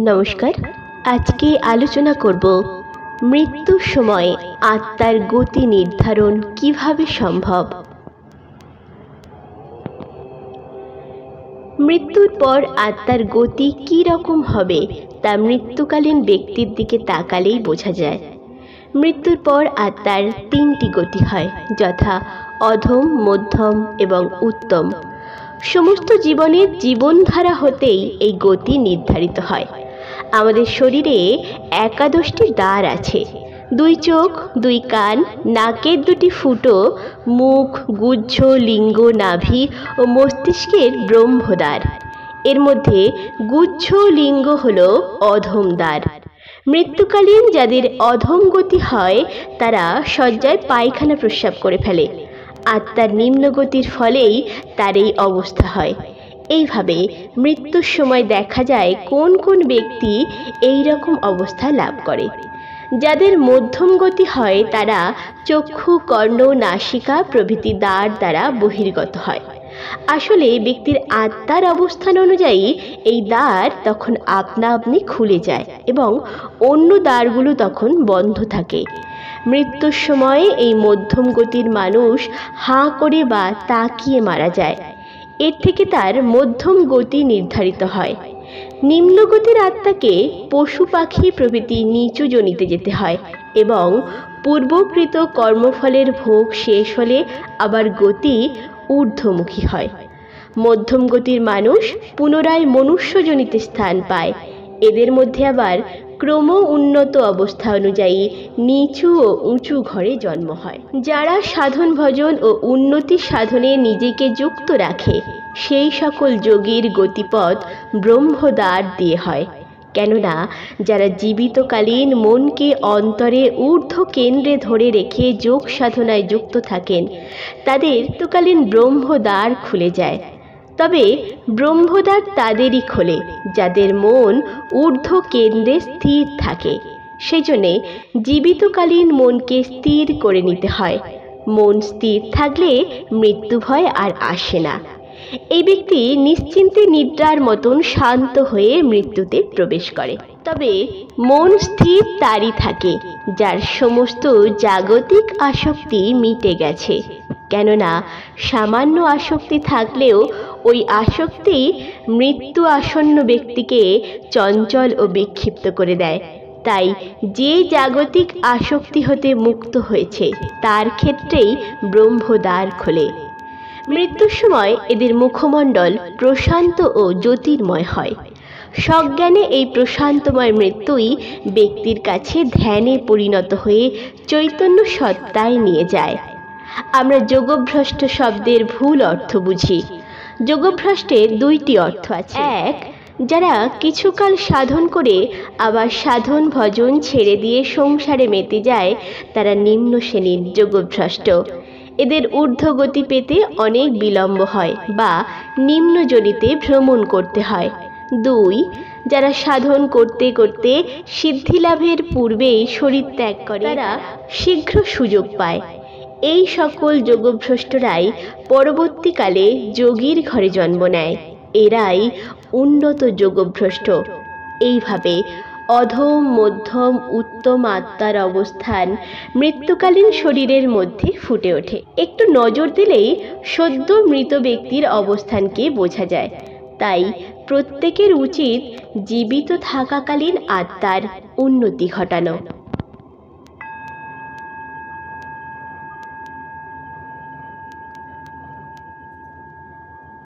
নমস্কার। আজকে আলোচনা করব মৃত্যুর সময় আত্মার গতি নির্ধারণ কিভাবে সম্ভব। মৃত্যুর পর আত্মার গতি কী রকম হবে তা মৃত্যুকালীন ব্যক্তির দিকে তাকালেই বোঝা যায়। মৃত্যুর পর আত্মার তিনটি গতি হয়, যথা অধম, মধ্যম এবং উত্তম। সমস্ত জীবনের জীবনধারা হতেই এই গতি নির্ধারিত হয়। আমাদের শরীরে একাদশটি দ্বার আছে, 2 চোখ, 2 কান, নাকের 2টি ফুটো, মুখ, গুহ্য, লিঙ্গ, নাভি ও মস্তিষ্কের ব্রহ্মদ্বার। এর মধ্যে গুহ্য লিঙ্গ হল অধম দ্বার। মৃত্যুকালীন যাদের অধম গতি হয় তারা শয্যায় পায়খানা প্রস্রাব করে ফেলে। আত্মার নিম্ন গতির ফলেই তার এই অবস্থা হয়। এইভাবে মৃত্যুর সময় দেখা যায় কোন কোন ব্যক্তি এই রকম অবস্থা লাভ করে। যাদের মধ্যম গতি হয় তারা চক্ষু, কর্ণ, নাসিকা প্রভৃতি দ্বার দ্বারা বহির্গত হয়। আসলে ব্যক্তির আত্মার অবস্থান অনুযায়ী এই দ্বার তখন আপনা আপনি খুলে যায় এবং অন্য দ্বারগুলো তখন বন্ধ থাকে। মৃত্যুর সময়ে এই মধ্যম গতির মানুষ হাঁ করে বা তাকিয়ে মারা যায়। এর থেকে তার মধ্যম গতি নির্ধারিত হয়। নিম্ন গতির আত্মাকে পশু পাখি প্রভৃতি নিচু যোনিতে যেতে হয় এবং পূর্বকৃত কর্মফলের ভোগ শেষ হলে আবার গতি ঊর্ধ্বমুখী হয়। মধ্যম গতির মানুষ পুনরায় মনুষ্যজনিতে স্থান পায়। এদের মধ্যে আবার ক্রম উন্নত অবস্থা অনুযায়ী নিচু ও উঁচু ঘরে জন্ম হয়। যারা সাধন ভজন ও উন্নতি সাধনে নিজেকে যুক্ত রাখে সেই সকল যোগীর গতিপথ ব্রহ্মদ্বার দিয়ে হয়। কেননা যারা জীবিতকালীন মনকে অন্তরে ঊর্ধ্ব কেন্দ্রে ধরে রেখে যোগ সাধনায় যুক্ত থাকেন তাদের মৃত্যুকালীন ব্রহ্মদ্বার খুলে যায়। তবে ব্রহ্মদ্বার তাদেরই খোলে যাদের মন ঊর্ধ্ব কেন্দ্রে স্থির থাকে। সেই জন্যে জীবিতকালীন মনকে স্থির করে নিতে হয়। মন স্থির থাকলে মৃত্যু ভয় আর আসে না। এই ব্যক্তি নিশ্চিন্তে নিদ্রার মতন শান্ত হয়ে মৃত্যুতে প্রবেশ করে। তবে মন স্থির তারই থাকে যার সমস্ত জাগতিক আসক্তি মিটে গেছে। কেননা সামান্য আসক্তি থাকলেও ওই আসক্তি মৃত্যু আসন্ন ব্যক্তিকে চঞ্চল ও বিক্ষিপ্ত করে দেয়। তাই যে জাগতিক আসক্তি হতে মুক্ত হয়েছে তার ক্ষেত্রেই ব্রহ্মদ্বার খোলে। মৃত্যুর সময় এদের মুখমণ্ডল প্রশান্ত ও জ্যোতির্ময় হয়। সজ্ঞানে এই প্রশান্তময় মৃত্যুই ব্যক্তির কাছে ধ্যানে পরিণত হয়ে চৈতন্য সত্তায় নিয়ে যায়। আমরা যোগভ্রষ্ট শব্দের ভুল অর্থ বুঝি। যোগভ্রষ্টের 2টি অর্থ আছে। এক, যারা কিছুকাল সাধন করে আবার সাধন ভজন ছেড়ে দিয়ে সংসারে মেতে যায় তারা নিম্ন শ্রেণীর যোগভ্রষ্ট। এদের ঊর্ধ্বগতি পেতে অনেক বিলম্ব হয় বা নিম্ন যোনিতে ভ্রমণ করতে হয়। 2, যারা সাধন করতে করতে সিদ্ধি লাভের পূর্বেই শরীর ত্যাগ করে তারা শীঘ্র সুযোগ পায়। এই সকল যোগভ্রষ্টরাই পরবর্তীকালে যোগীর ঘরে জন্ম নেয়। এরাই উন্নত যোগভ্রষ্ট। এইভাবে অধম, মধ্যম, উত্তম আত্মার অবস্থান মৃত্যুকালীন শরীরের মধ্যে ফুটে ওঠে। একটু নজর দিলেই সদ্য মৃত ব্যক্তির অবস্থানকে বোঝা যায়। তাই প্রত্যেকের উচিত জীবিত থাকাকালীন আত্মার উন্নতি ঘটানো।